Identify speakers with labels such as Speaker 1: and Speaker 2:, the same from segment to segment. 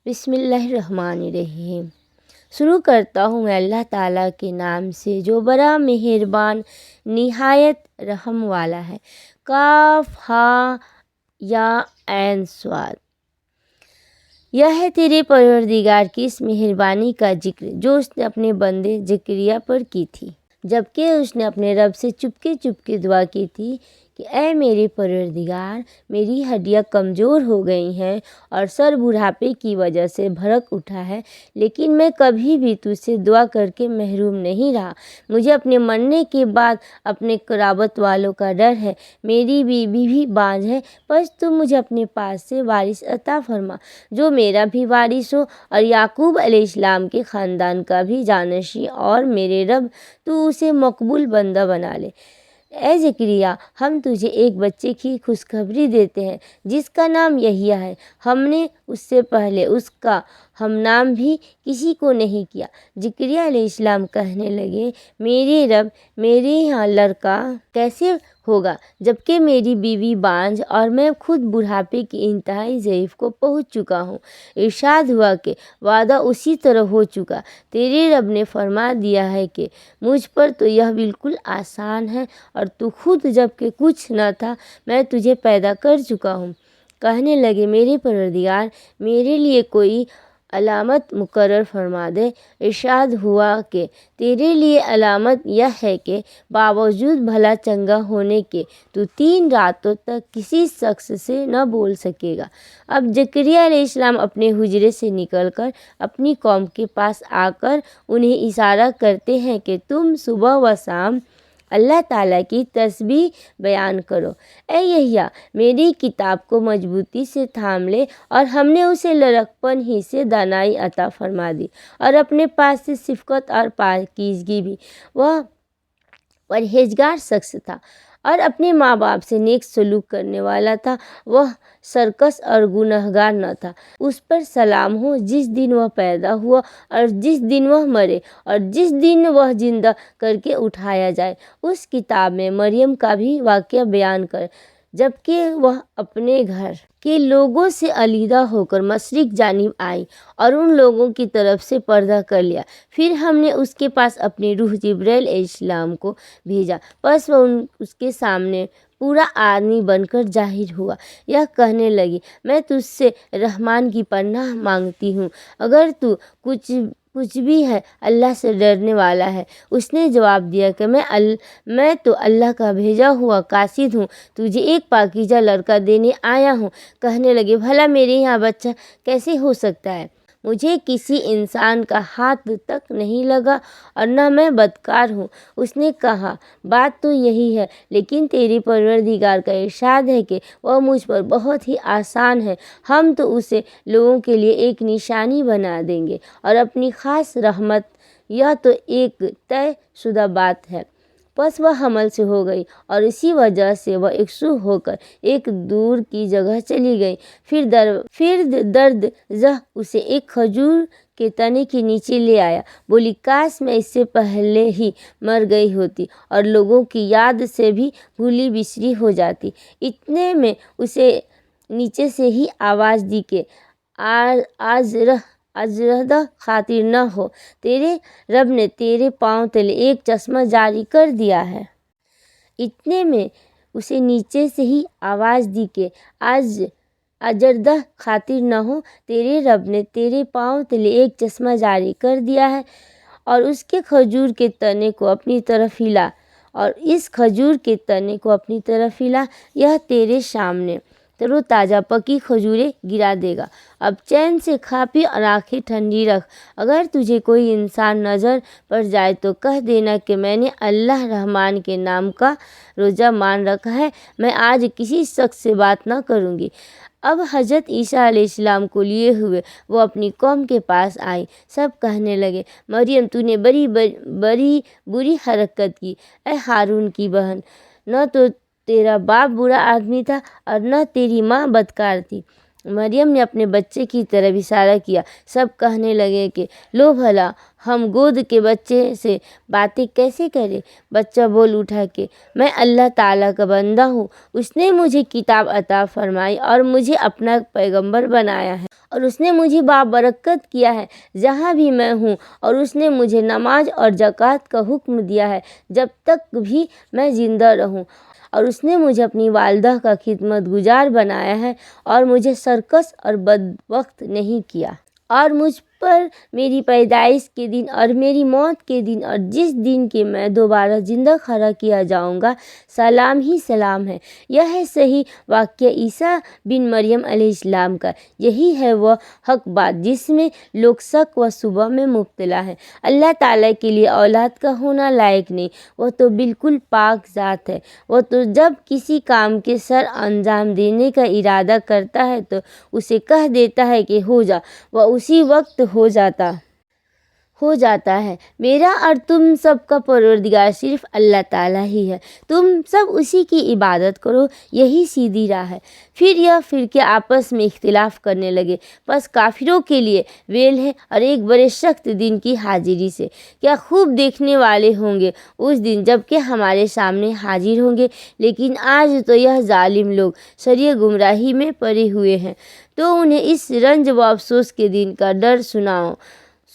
Speaker 1: بسم اللہ الرحمن الرحیم۔ شروع کرتا ہوں میں اللہ تعالیٰ کے نام سے جو بڑا مہربان نہایت رحم والا ہے۔ کاف ہا یا عین صاد۔ یہ ہے تیرے پروردگار کی اس مہربانی کا ذکر جو اس نے اپنے بندے زکریا پر کی تھی، جبکہ اس نے اپنے رب سے چپکے دعا کی تھی کہ اے میرے پروردگار، میری ہڈیاں کمزور ہو گئی ہیں اور سر بڑھاپے کی وجہ سے بھڑک اٹھا ہے، لیکن میں کبھی بھی تجھ سے دعا کر کے محروم نہیں رہا۔ مجھے اپنے مرنے کے بعد اپنے قرابت والوں کا ڈر ہے۔ میری بیوی بھی بانجھ ہے، بس تو مجھے اپنے پاس سے وارث عطا فرما جو میرا بھی وارث ہو اور یعقوب علیہ السلام کے خاندان کا بھی جانشین، اور میرے رب تو اسے مقبول بندہ بنا لے۔ اے زکریا، ہم تجھے ایک بچے کی خوشخبری دیتے ہیں جس کا نام یحییٰ ہے۔ ہم نے اس سے پہلے اس کا ہم نام بھی کسی کو نہیں کیا۔ زکریا علیہ السلام کہنے لگے، میرے رب، میرے یہاں لڑکا کیسے ہوگا جبکہ میری بیوی بانجھ اور میں خود بڑھاپے کی انتہائی ضعیف کو پہنچ چکا ہوں؟ ارشاد ہوا کہ وعدہ اسی طرح ہو چکا۔ تیرے رب نے فرما دیا ہے کہ مجھ پر تو یہ بالکل آسان ہے، اور تو خود جبکہ کچھ نہ تھا میں تجھے پیدا کر چکا ہوں۔ کہنے لگے، میرے پروردگار، میرے لیے کوئی علامت مقرر فرما دے۔ ارشاد ہوا کہ تیرے لیے علامت یہ ہے کہ باوجود بھلا چنگا ہونے کے تو 3 راتوں تک کسی شخص سے نہ بول سکے گا۔ اب زکریا علیہ السلام اپنے حجرے سے نکل کر اپنی قوم کے پاس آ کر انہیں اشارہ کرتے ہیں کہ تم صبح و شام اللہ تعالیٰ کی تسبیح بیان کرو۔ اے یحییٰ، میری کتاب کو مضبوطی سے تھام لے، اور ہم نے اسے لڑکپن ہی سے دانائی عطا فرما دی اور اپنے پاس سے شفقت اور پاکیزگی بھی۔ وہ پرہیزگار شخص تھا اور اپنے ماں باپ سے نیک سلوک کرنے والا تھا۔ وہ سرکش اور گنہگار نہ تھا۔ اس پر سلام ہو جس دن وہ پیدا ہوا اور جس دن وہ مرے اور جس دن وہ زندہ کر کے اٹھایا جائے۔ اس کتاب میں مریم کا بھی واقعہ بیان کر جبکہ وہ اپنے گھر کے لوگوں سے علیحدہ ہو کر مشرق جانب آئی اور ان لوگوں کی طرف سے پردہ کر لیا۔ پھر ہم نے اس کے پاس اپنی روح جبرائیل علیہ السلام کو بھیجا، پس وہ اس کے سامنے پورا آدمی بن کر ظاہر ہوا۔ یہ کہنے لگی، میں تجھ سے رحمان کی پناہ مانگتی ہوں، اگر تو کچھ بھی ہے اللہ سے ڈرنے والا ہے۔ اس نے جواب دیا کہ میں تو اللہ کا بھیجا ہوا قاصد ہوں، تجھے ایک پاکیزہ لڑکا دینے آیا ہوں۔ کہنے لگے، بھلا میرے یہاں بچہ کیسے ہو سکتا ہے؟ مجھے کسی انسان کا ہاتھ تک نہیں لگا اور نہ میں بدکار ہوں۔ اس نے کہا، بات تو یہی ہے، لیکن تیرے پروردگار کا ارشاد ہے کہ وہ مجھ پر بہت ہی آسان ہے، ہم تو اسے لوگوں کے لیے ایک نشانی بنا دیں گے اور اپنی خاص رحمت۔ یہ تو ایک طے شدہ بات ہے۔ پس وہ حمل سے ہو گئی اور اسی وجہ سے وہ یکسو ہو کر ایک دور کی جگہ چلی گئی۔ پھر درد زہ اسے ایک کھجور کے تنے کے نیچے لے آیا۔ بولی، کاش میں اس سے پہلے ہی مر گئی ہوتی اور لوگوں کی یاد سے بھی بھولی بسری ہو جاتی۔ اتنے میں اسے نیچے سے ہی آواز دی کہ آج رہ خاطر نہ ہو، تیرے رب نے تیرے پاؤں تلے ایک چشمہ جاری کر دیا ہے۔ اتنے میں اسے نیچے سے ہی آواز دی کہ آج اجردہ خاطر نہ ہو، تیرے رب نے تیرے پاؤں تلے ایک چشمہ جاری کر دیا ہے، اور اس کے کھجور کے تنے کو اپنی طرف ہلا، اور اس کھجور کے تنے کو اپنی طرف ہلا، یہ تیرے سامنے تر و تازہ پکی کھجوریں گرا دے گا۔ اب چین سے کھا پی اور آنکھیں ٹھنڈی رکھ۔ اگر تجھے کوئی انسان نظر پڑ جائے تو کہہ دینا کہ میں نے اللہ رحمان کے نام کا روزہ مان رکھا ہے، میں آج کسی شخص سے بات نہ کروں گی۔ اب حضرت عیسیٰ علیہ السلام کو لیے ہوئے وہ اپنی قوم کے پاس آئی۔ سب کہنے لگے، مریم، تو نے بڑی بری حرکت کی۔ اے ہارون کی بہن، نہ تو تیرا باپ برا آدمی تھا اور نہ تیری ماں بدکار تھی۔ مریم نے اپنے بچے کی طرف اشارہ کیا۔ سب کہنے لگے کہ لو بھلا ہم گود کے بچے سے باتیں کیسے کریں؟ بچہ بول اٹھا کہ میں اللہ تعالیٰ کا بندہ ہوں، اس نے مجھے کتاب عطا فرمائی اور مجھے اپنا پیغمبر بنایا ہے، اور اس نے مجھے بابرکت کیا ہے جہاں بھی میں ہوں، اور اس نے مجھے نماز اور زکوٰۃ کا حکم دیا ہے جب تک بھی میں زندہ رہوں، اور اس نے مجھے اپنی والدہ کا خدمت گزار بنایا ہے اور مجھے سرکش اور بدبخت نہیں کیا، اور مجھ پر میری پیدائش کے دن اور میری موت کے دن اور جس دن کے میں دوبارہ زندہ کھڑا کیا جاؤں گا سلام ہی سلام ہے۔ یہ ہے صحیح واقعہ عیسیٰ بن مریم علیہ السلام کا۔ یہی ہے وہ حق بات جس میں لوگ شک و شبہ میں مبتلا ہیں۔ اللہ تعالیٰ کے لیے اولاد کا ہونا لائق نہیں، وہ تو بالکل پاک ذات ہے۔ وہ تو جب کسی کام کے سر انجام دینے کا ارادہ کرتا ہے تو اسے کہہ دیتا ہے کہ ہو جا، وہ اسی وقت ہو جاتا ہے۔ میرا اور تم سب کا پروردگار صرف اللہ تعالیٰ ہی ہے، تم سب اسی کی عبادت کرو، یہی سیدھی راہ ہے۔ پھر یہ فرقے آپس میں اختلاف کرنے لگے، بس کافروں کے لیے ویل ہے اور ایک بڑے سخت دن کی حاضری سے۔ کیا خوب دیکھنے والے ہوں گے اس دن جب کہ ہمارے سامنے حاضر ہوں گے، لیکن آج تو یہ ظالم لوگ سریع گمراہی میں پڑے ہوئے ہیں، تو انہیں اس رنج و افسوس کے دن کا ڈر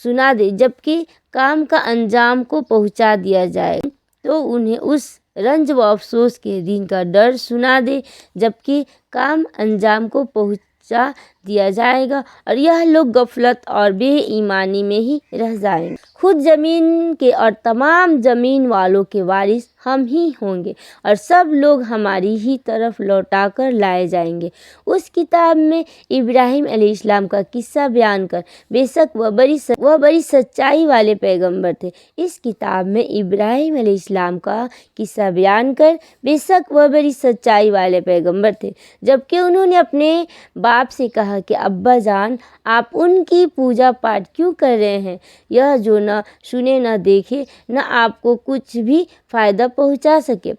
Speaker 1: سنا دے جبکہ کام کا انجام کو پہنچا دیا جائے تو انہیں اس رنج و افسوس کے دن کا ڈر سنا دے جبکہ کام انجام کو پہنچا دیا جائے گا، اور یہ لوگ غفلت اور بے ایمانی میں ہی رہ جائیں گے۔ خود زمین کے اور تمام زمین والوں کے وارث ہم ہی ہوں گے، اور سب لوگ ہماری ہی طرف لوٹا کر لائے جائیں گے۔ اس کتاب میں ابراہیم علیہ السلام کا قصہ بیان کر، بے شک وہ بڑی سچائی والے پیغمبر تھے۔ اس کتاب میں ابراہیم علیہ السلام کا قصہ بیان کر، بے شک وہ بڑی سچائی والے پیغمبر تھے، جبکہ انہوں نے اپنے باپ سے کہا کہ ابا جان، آپ ان کی پوجا پاٹ کیوں کر رہے ہیں، یہ جو نہ سنے نہ دیکھے نہ آپ کو کچھ بھی فائدہ پہنچا سکے۔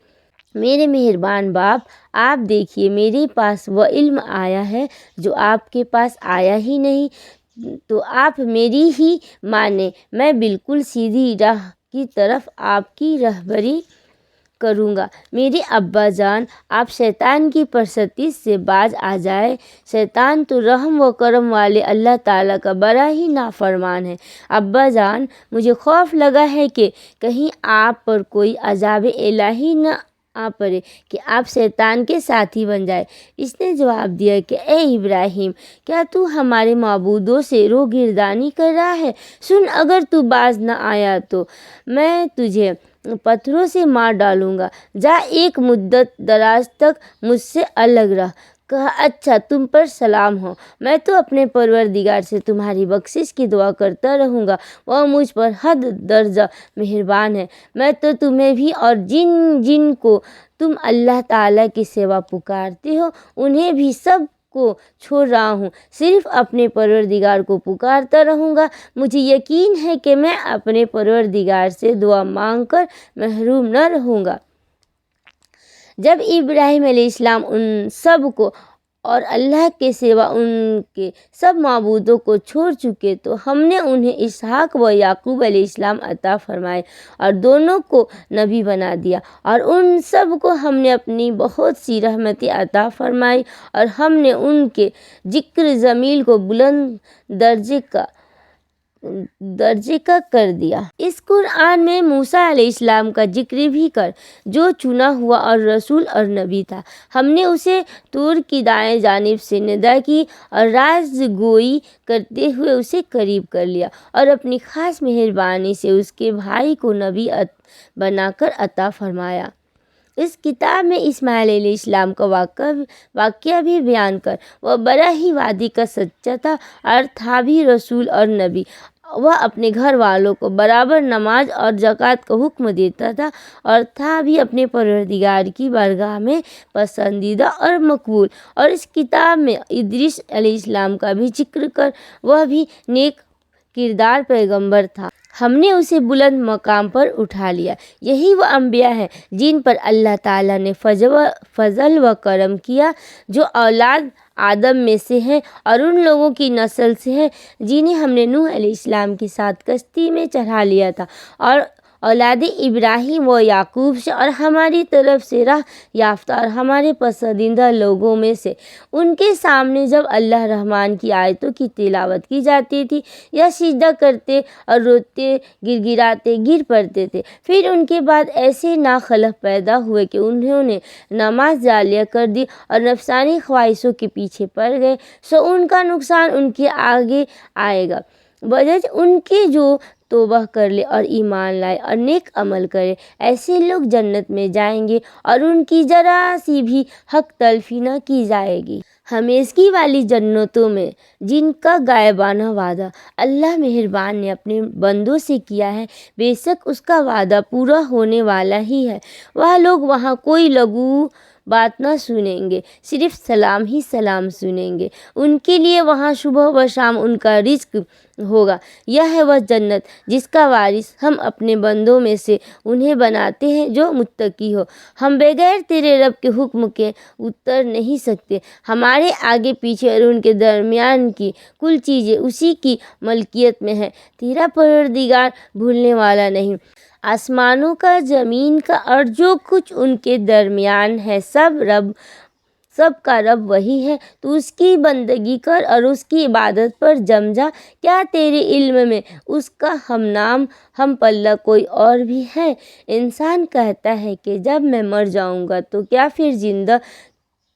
Speaker 1: میرے مہربان باپ، آپ دیکھیے میرے پاس وہ علم آیا ہے جو آپ کے پاس آیا ہی نہیں، تو آپ میری ہی مانیں، میں بالکل سیدھی راہ کی طرف آپ کی رہبری کروں گا۔ میرے ابا جان، آپ شیطان کی پرستش سے باز آ جائے، شیطان تو رحم و کرم والے اللہ تعالیٰ کا بڑا ہی نافرمان ہے۔ ابا جان، مجھے خوف لگا ہے کہ کہیں آپ پر کوئی عذاب الہی نہ آ پڑے کہ آپ شیطان کے ساتھی بن جائے۔ اس نے جواب دیا کہ اے ابراہیم، کیا تو ہمارے معبودوں سے روگردانی کر رہا ہے؟ سن، اگر تو باز نہ آیا تو میں تجھے پتھروں سے مار ڈالوں گا، جا ایک مدت دراز تک مجھ سے الگ رہ۔ کہا اچھا، تم پر سلام ہو، میں تو اپنے پروردگار سے تمہاری بخشش کی دعا کرتا رہوں گا، وہ مجھ پر حد درجہ مہربان ہے۔ میں تو تمہیں بھی اور جن کو تم اللہ تعالیٰ کی سوا پکارتے ہو انہیں بھی سب کو چھوڑ رہا ہوں، صرف اپنے پروردگار کو پکارتا رہوں گا۔ مجھے یقین ہے کہ میں اپنے پروردگار سے دعا مانگ کر محروم نہ رہوں گا۔ جب ابراہیم علیہ السلام ان سب کو اور اللہ کے سوا ان کے سب معبودوں کو چھوڑ چکے تو ہم نے انہیں اسحاق و یعقوب علیہ السلام عطا فرمائے اور دونوں کو نبی بنا دیا، اور ان سب کو ہم نے اپنی بہت سی رحمتیں عطا فرمائی، اور ہم نے ان کے ذکر جمیل کو بلند درجے کا کر دیا۔ اس قرآن میں موسیٰ علیہ السلام کا ذکر بھی کر، جو چنا ہوا اور رسول اور نبی تھا۔ ہم نے اسے طور کی دائیں جانب سے ندا کی اور راز گوئی کرتے ہوئے اسے قریب کر لیا، اور اپنی خاص مہربانی سے اس کے بھائی کو نبی بنا کر عطا فرمایا۔ اس کتاب میں اسماعیل علیہ السلام کا واقعہ بھی بیان کر، وہ بڑا ہی وعدے کا سچا تھا اور تھا بھی رسول اور نبی۔ وہ اپنے گھر والوں کو برابر نماز اور زکوٰۃ کا حکم دیتا تھا اور تھا بھی اپنے پروردگار کی بارگاہ میں پسندیدہ اور مقبول۔ اور اس کتاب میں ادریس علیہ السلام کا بھی ذکر کر، وہ بھی نیک کردار پیغمبر تھا۔ ہم نے اسے بلند مقام پر اٹھا لیا۔ یہی وہ انبیاء ہیں جن پر اللہ تعالیٰ نے فضل و کرم کیا، جو اولاد آدم میں سے ہیں اور ان لوگوں کی نسل سے ہیں جنہیں ہم نے نوح علیہ السلام کے ساتھ کشتی میں چڑھا لیا تھا، اور اولاد ابراہیم و یعقوب سے، اور ہماری طرف سے راہ یافتہ اور ہمارے پسندیدہ لوگوں میں سے۔ ان کے سامنے جب اللہ رحمان کی آیتوں کی تلاوت کی جاتی تھی یا سجدہ کرتے اور روتے گڑ گڑاتے گر پڑتے تھے، پھر ان کے بعد ایسے ناخلف پیدا ہوئے کہ انہوں نے نماز جعلیہ کر دی اور نفسانی خواہشوں کے پیچھے پڑ گئے، سو ان کا نقصان ان کے آگے آئے گا، بجائے ان کے جو توبہ کر لے اور ایمان لائے اور نیک عمل کرے۔ ایسے لوگ جنت میں جائیں گے اور ان کی ذرا سی بھی حق تلفی نہ کی جائے گی۔ ہمیشگی والی جنتوں میں جن کا غائبانہ وعدہ اللہ مہربان نے اپنے بندوں سے کیا ہے، بے شک اس کا وعدہ پورا ہونے والا ہی ہے۔ وہ لوگ وہاں کوئی لغو بات نہ سنیں گے، صرف سلام ہی سلام سنیں گے۔ ان کے لیے وہاں صبح و شام ان کا رزق ہوگا۔ یہ ہے وہ جنت جس کا وارث ہم اپنے بندوں میں سے انہیں بناتے ہیں جو متقی ہو۔ ہم بغیر تیرے رب کے حکم کے اتر نہیں سکتے۔ ہمارے آگے پیچھے اور ان کے درمیان کی کل چیزیں اسی کی ملکیت میں ہیں۔ تیرا پروردگار بھولنے والا نہیں۔ آسمانوں کا، زمین کا اور جو کچھ ان کے درمیان ہے، سب کا رب وہی ہے۔ تو اس کی بندگی کر اور اس کی عبادت پر جم جا۔ کیا تیرے علم میں اس کا ہم نام ہم پلہ کوئی اور بھی ہے؟ انسان کہتا ہے کہ جب میں مر جاؤں گا تو کیا پھر زندہ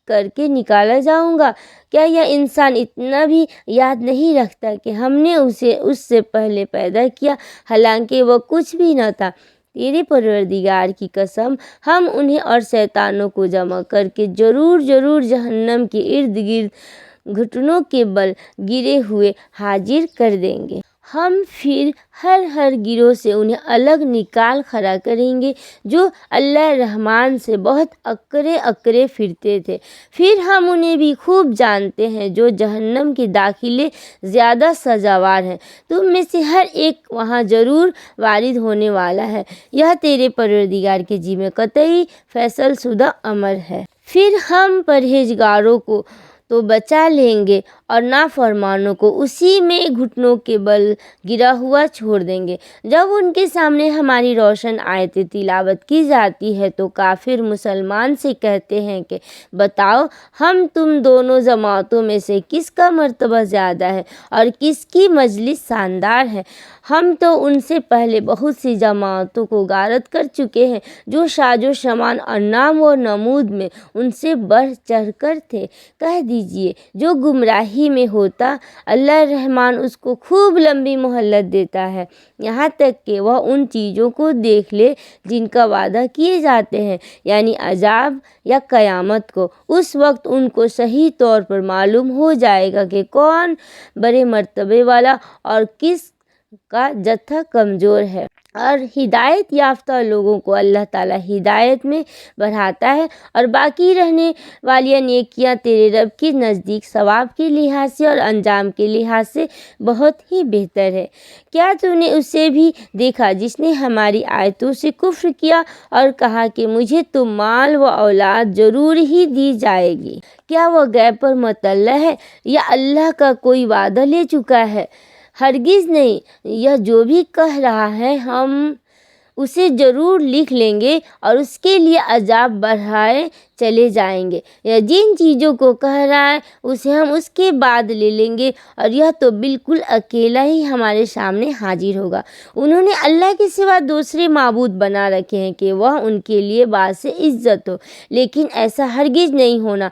Speaker 1: کر کے نکالا جاؤں گا؟ کیا یہ انسان اتنا بھی یاد نہیں رکھتا کہ ہم نے اسے اس سے پہلے پیدا کیا، حالانکہ وہ کچھ بھی نہ تھا؟ تیرے پروردگار کی قسم، ہم انہیں اور شیطانوں کو جمع کر کے ضرور جہنم کے ارد گرد گھٹنوں کے بل گرے ہوئے حاضر کر دیں گے۔ ہم پھر ہر گروہ سے انہیں الگ نکال کھڑا کریں گے جو اللہ رحمان سے بہت اکڑے پھرتے تھے۔ پھر ہم انہیں بھی خوب جانتے ہیں جو جہنم کے داخلے زیادہ سزاوار ہیں۔ تم میں سے ہر ایک وہاں ضرور وارد ہونے والا ہے۔ یہ تیرے پروردگار کے ذمہ قطعی فیصل شدہ امر ہے۔ پھر ہم پرہیزگاروں کو تو بچا لیں گے اور نافرمانوں کو اسی میں گھٹنوں کے بل گرا ہوا چھوڑ دیں گے۔ جب ان کے سامنے ہماری روشن آیتیں تلاوت کی جاتی ہے تو کافر مسلمان سے کہتے ہیں کہ بتاؤ، ہم تم دونوں جماعتوں میں سے کس کا مرتبہ زیادہ ہے اور کس کی مجلس شاندار ہے؟ ہم تو ان سے پہلے بہت سی جماعتوں کو غارت کر چکے ہیں جو ساز و سامان اور نام و نمود میں ان سے بڑھ چڑھ کر تھے۔ کہہ دیجئے، جو گمراہی میں ہوتا اللہ رحمان اس کو خوب لمبی مہلت دیتا ہے، یہاں تک کہ وہ ان چیزوں کو دیکھ لے جن کا وعدہ کیے جاتے ہیں، یعنی عذاب یا قیامت کو۔ اس وقت ان کو صحیح طور پر معلوم ہو جائے گا کہ کون بڑے مرتبے والا اور کس کا جتھا کمزور ہے۔ اور ہدایت یافتہ لوگوں کو اللہ تعالیٰ ہدایت میں بڑھاتا ہے، اور باقی رہنے والی نیکیاں تیرے رب کے نزدیک ثواب کے لحاظ سے اور انجام کے لحاظ سے بہت ہی بہتر ہے۔ کیا تو نے اسے بھی دیکھا جس نے ہماری آیتوں سے کفر کیا اور کہا کہ مجھے تو مال و اولاد ضرور ہی دی جائے گی؟ کیا وہ غیب پر مطلع ہے یا اللہ کا کوئی وعدہ لے چکا ہے؟ ہرگز نہیں، یہ جو بھی کہہ رہا ہے ہم اسے ضرور لکھ لیں گے اور اس کے لیے عذاب بڑھائے چلے جائیں گے۔ یہ جن چیزوں کو کہہ رہا ہے اسے ہم اس کے بعد لے لیں گے، اور یہ تو بالکل اکیلا ہی ہمارے سامنے حاضر ہوگا۔ انہوں نے اللہ کے سوا دوسرے معبود بنا رکھے ہیں کہ وہ ان کے لیے باعث عزت ہو، لیکن ایسا ہرگز نہیں ہونا۔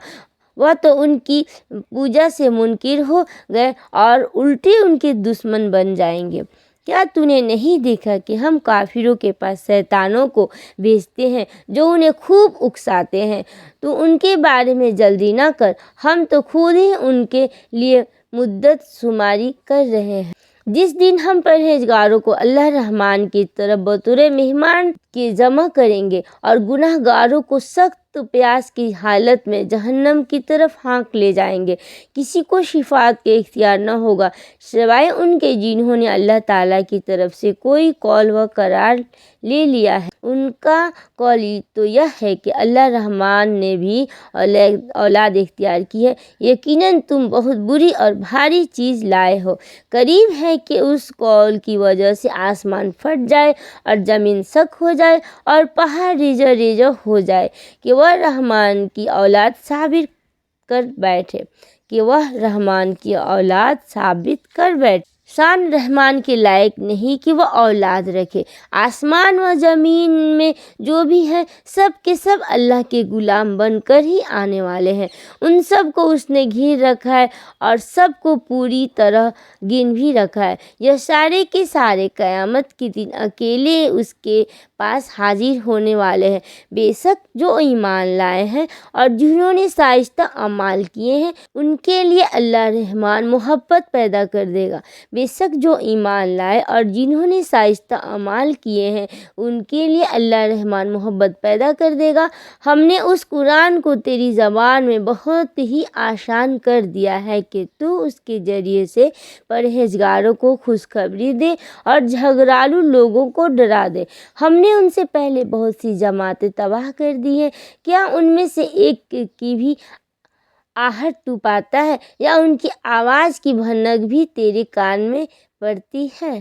Speaker 1: وہ تو ان کی پوجا سے منکر ہو گئے اور الٹے ان کے دشمن بن جائیں گے۔ کیا تو نے نہیں دیکھا کہ ہم کافروں کے پاس شیطانوں کو بھیجتے ہیں جو انہیں خوب اکساتے ہیں؟ تو ان کے بارے میں جلدی نہ کر، ہم تو خود ہی ان کے لیے مدت شماری کر رہے ہیں۔ جس دن ہم پرہیزگاروں کو اللہ رحمان کی طرف بطور مہمان کے جمع کریں گے اور گناہ گاروں کو سخت سخت پیاس کی حالت میں جہنم کی طرف ہانک لے جائیں گے۔ کسی کو شفاعت کے اختیار نہ ہوگا سوائے ان کے جنہوں نے اللہ تعالیٰ کی طرف سے کوئی قول و قرار لے لیا ہے۔ ان کا قول تو یہ ہے کہ اللہ رحمان نے بھی اولاد اختیار کی ہے۔ یقیناً تم بہت بری اور بھاری چیز لائے ہو۔ قریب ہے کہ اس قول کی وجہ سے آسمان پھٹ جائے اور زمین سک ہو جائے اور پہاڑ ریزہ ریزہ ہو جائے کہ وہ رحمان کی اولاد ثابت کر بیٹھے۔ شان رحمان کے لائق نہیں کہ وہ اولاد رکھے۔ آسمان و زمین میں جو بھی ہے سب کے سب اللہ کے غلام بن کر ہی آنے والے ہیں۔ ان سب کو اس نے گھیر رکھا ہے اور سب کو پوری طرح گن بھی رکھا ہے۔ یہ سارے کے سارے قیامت کے دن اکیلے اس کے پاس حاضر ہونے والے ہیں۔ بے شک جو ایمان لائے ہیں اور جنہوں نے شائستہ اعمال کیے ہیں ان کے لیے اللہ رحمان محبت پیدا کر دے گا۔ بے شک جو ایمان لائے اور جنہوں نے شائستہ اعمال کیے ہیں ان کے لیے اللہ رحمان محبت پیدا کر دے گا۔ ہم نے اس قرآن کو تیری زبان میں بہت ہی آسان کر دیا ہے کہ تو اس کے ذریعے سے پرہیزگاروں کو خوشخبری دے اور جھگڑالو لوگوں کو ڈرا دے۔ ہم نے ان سے پہلے بہت سی جماعتیں تباہ کر دی ہیں، کیا ان میں سے ایک کی بھی آہٹ تو پاتا ہے یا ان کی آواز کی بھنک بھی تیرے کان میں پڑتی ہے؟